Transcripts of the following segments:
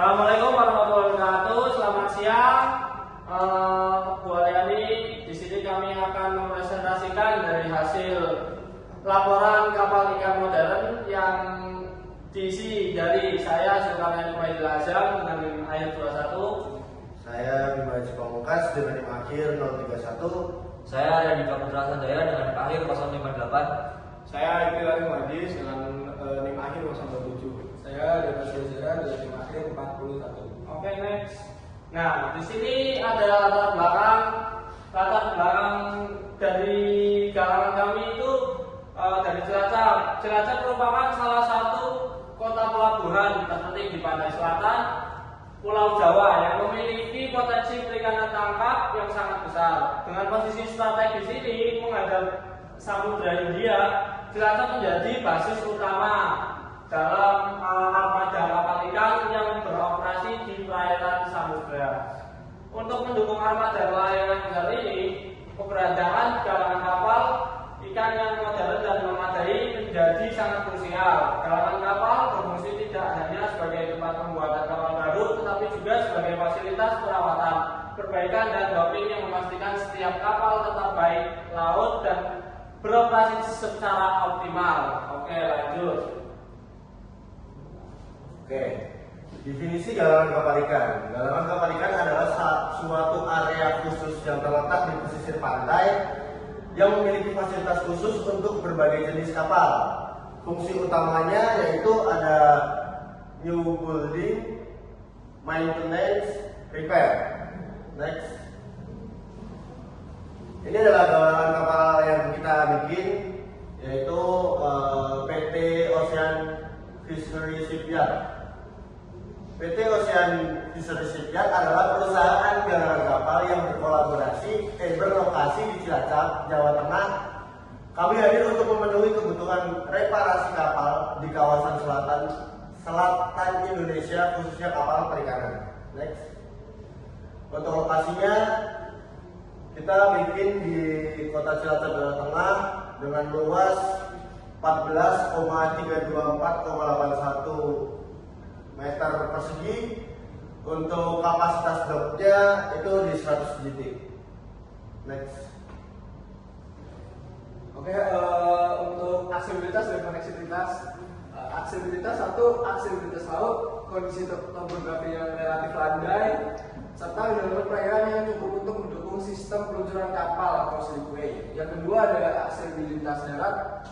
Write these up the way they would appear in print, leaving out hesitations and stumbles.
Assalamualaikum warahmatullahi wabarakatuh. Selamat siang, Bu Aryani. Di sini kami akan mempresentasikan dari hasil laporan kapal ikan modern yang diisi dari saya Sultan Faidil Azam dengan NIM akhir 21. Saya Bima Haji Pamungkas dengan NIM akhir 031. Saya Radika Putra Sandaya dengan NIM akhir 058. Saya Iqbal Muhadis dengan NIM akhir 027. Saya Dana Suzera dengan NIM akhir 41. Oke, next. Nah, di sini ada latar belakang dari galangan kami itu dari Cilacap. Cilacap merupakan salah satu kota pelabuhan terpenting di pantai selatan Pulau Jawa yang memiliki potensi perikanan tangkap yang sangat besar. Dengan posisi strategis ini menghadap Samudra Hindia, Cilacap menjadi basis utama dalam armada kapal ikan yang beroperasi di perairan samudra. Untuk mendukung armada pelayaran besar ini, keberadaan galangan kapal ikan yang modern dan memadai menjadi sangat krusial. Galangan kapal berfungsi tidak hanya sebagai tempat pembuatan kapal baru, tetapi juga sebagai fasilitas perawatan, perbaikan dan doping yang memastikan setiap kapal tetap baik laut dan beroperasi secara optimal. Oke, lanjut. Oke, definisi galangan kapal ikan. Galangan kapal ikan adalah suatu area khusus yang terletak di pesisir pantai yang memiliki fasilitas khusus untuk berbagai jenis kapal. Fungsi utamanya yaitu ada new building, maintenance, repair. Next. Ini adalah galangan kapal yang kita bikin, yaitu PT Ocean Fishery Shipyard. PT Ocean Fishery Shipyard adalah perusahaan galangan kapal yang berlokasi di Cilacap, Jawa Tengah. Kami hadir untuk memenuhi kebutuhan reparasi kapal di kawasan selatan Indonesia, khususnya kapal perikanan. Next. Untuk lokasinya, kita bikin di Kota Cilacap, Jawa Tengah dengan luas 14,324,81 meter persegi. Untuk kapasitas doknya itu di 100 GT. Next. Oke, untuk aksibilitas dan koneksibilitas. Aksibilitas satu, aksibilitas laut, kondisi topografi yang relatif landai, serta jalur perairan yang cukup untuk mendukung sistem peluncuran kapal atau slipway. Yang kedua ada aksibilitas darat,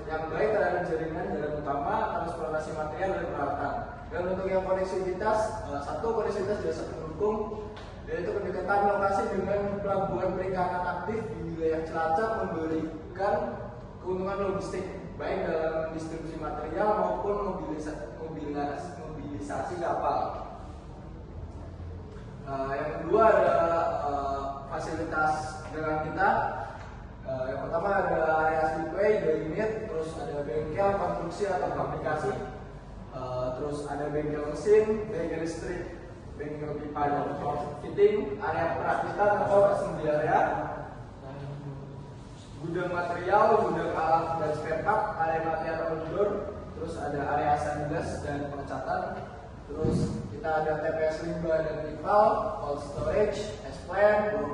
yang baik terhadap jaringan jalan utama, transportasi material dan peralatan. Dan untuk yang koneksibilitas, satu koneksibilitas jasa pendukung, yaitu kedekatan lokasi dengan pelabuhan perikanan aktif di wilayah Cilacap memberikan keuntungan logistik baik dalam distribusi material maupun mobilisasi kapal. Yang kedua ada fasilitas dalam kita. Yang pertama ada area slipway, 2 unit, terus ada bengkel konstruksi atau fabrikasi, terus ada bengkel mesin, bengkel listrik, bengkel pipa dan fitting, area perakitan atau assembly area, gudang material, gudang alat dan spare part, area material outdoor, terus ada area sandblas dan pengecatan, terus kita ada TPS limbah dan rival, cold storage, S-plan,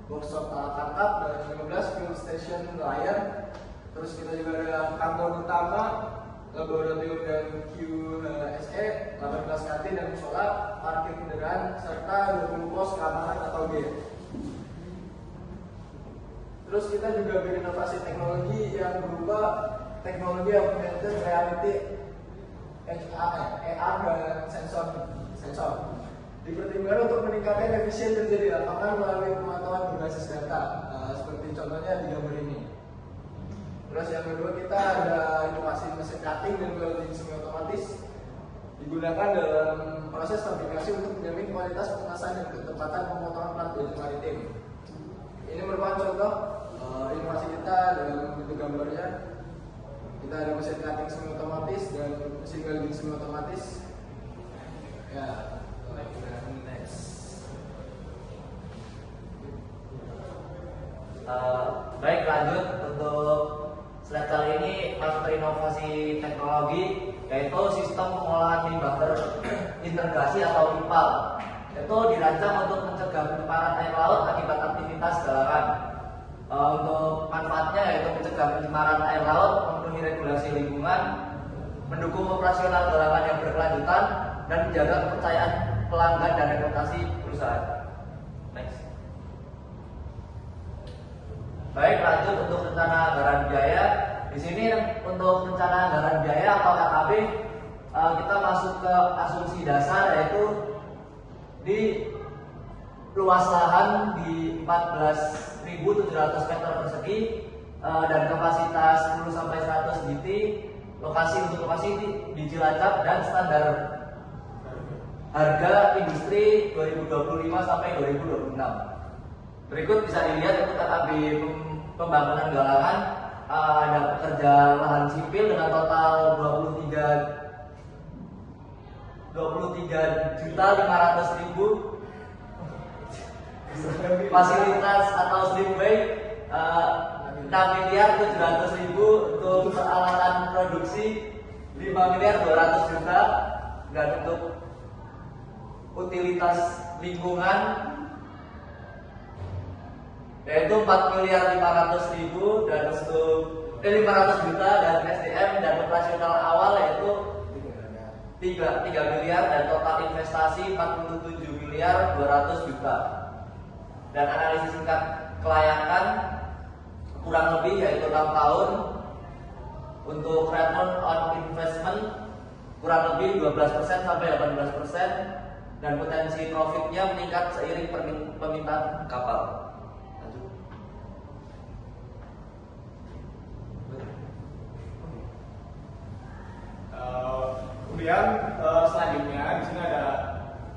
workshop alat tangkap, dan 15 fuel station nelayan. Terus kita juga ada kantor utama, laboratorium dan QSE, 18 kantin dan musola, parkir kendaraan, serta 20 pos keamanan atau gate. Terus kita juga berinovasi teknologi yang berupa teknologi augmented reality, AR dan sensor. Dipertimbangkan untuk meningkatkan efisien kerja di lapangan melalui pemantauan berbasis data, seperti contohnya di gambar ini. Terus yang kedua kita ada inovasi mesin cutting dan welding semi otomatis, digunakan dalam proses fabrikasi untuk menjamin kualitas pengemasan dan ketepatan pemotongan plat baju maritim. Ini merupakan contoh inovasi kita dalam bentuk gambarnya. Kita ada mesin cutting semi otomatis dan mesin welding semi otomatis. Ya. Baik, lanjut untuk slide kali ini masuk ke inovasi teknologi, yaitu sistem pengolahan limbah disintegrasi atau IPAL. Itu dirancang untuk mencegah pencemaran air laut akibat aktivitas galangan. Untuk manfaatnya yaitu mencegah pencemaran air laut, memenuhi regulasi lingkungan, mendukung operasional galangan yang berkelanjutan, dan menjaga kepercayaan pelanggan dan reputasi perusahaan. Next. Baik, lanjut untuk rencana anggaran biaya. Di sini untuk rencana anggaran biaya atau RAB, kita masuk ke asumsi dasar yaitu di luas lahan di 14.700 meter persegi dan kapasitas 10 sampai 100 GT. Lokasi untuk lokasi di Cilacap dan standar harga industri 2025 sampai 2026. Berikut bisa dilihat untuk RAB pembangunan galangan. Ada pekerja lahan sipil dengan total 23.500.000, fasilitas atau slipway 6.700.000 untuk peralatan produksi 5.200.000.000, dan untuk utilitas lingkungan yaitu 4.500.000 dan untuk 500 juta, dan SDM dan operasional awal yaitu 3 miliar dan total investasi 47.200.000.000. Dan analisis singkat kelayakan kurang lebih yaitu 6 tahun. Untuk return on investment kurang lebih 12% sampai 18%, dan potensi profitnya meningkat seiring permintaan kapal. Kemudian selanjutnya di sini ada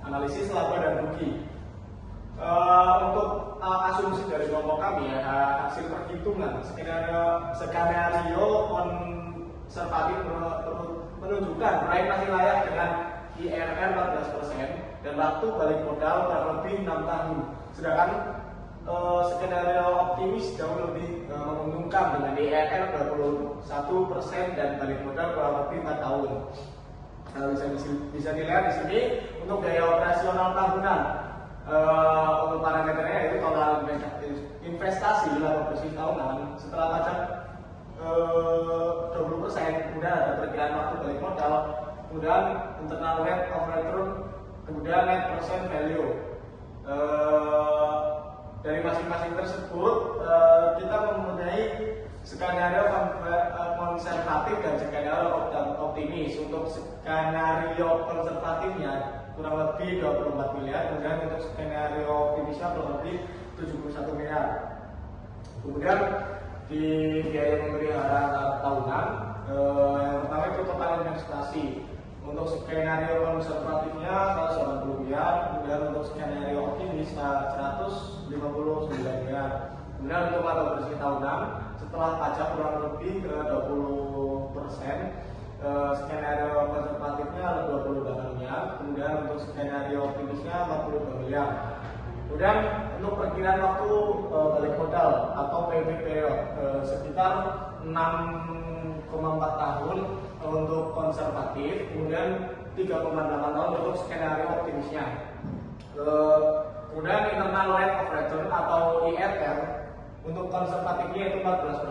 analisis laba dan rugi. Untuk asumsi dari kelompok kami ya, hasil perhitungan skenario konservatif menunjukkan proyek masih layak dengan IRR 14% dan waktu balik modal kurang lebih 6 tahun. Sedangkan skenario optimis jauh lebih menguntungkan dengan IRR 21% dan balik modal kurang lebih 4 tahun. Bisa dilihat di sini untuk daya operasional tahunan. Untuk parameternya yaitu total investasi dalam bersih tahunan setelah pajak 20%, kemudian ada perkiraan waktu balik modal, kemudian internal rate of return, kemudian net present value. Dari masing-masing tersebut kita mempunyai skenario konservatif dan skenario optimis. Untuk skenario konservatifnya kurang lebih 24 miliar, kemudian untuk skenario optimisnya kurang lebih 71 miliar. Kemudian di biaya memelihara tahunan, yang pertama itu total investasi. Untuk skenario konservatifnya 180 miliar, kemudian untuk skenario optimis 159 miliar. Kemudian untuk laba bersih tahunan setelah pajak kurang lebih ke 20%. Skenario konservatifnya 28 miliar, kemudian untuk skenario optimisnya 42 miliar. Kemudian untuk perkiraan waktu balik modal atau payback period sekitar 6,4 tahun untuk konservatif, kemudian 3,8 tahun untuk skenario optimisnya. Kemudian internal rate of return atau IRR untuk konservatifnya itu 14%.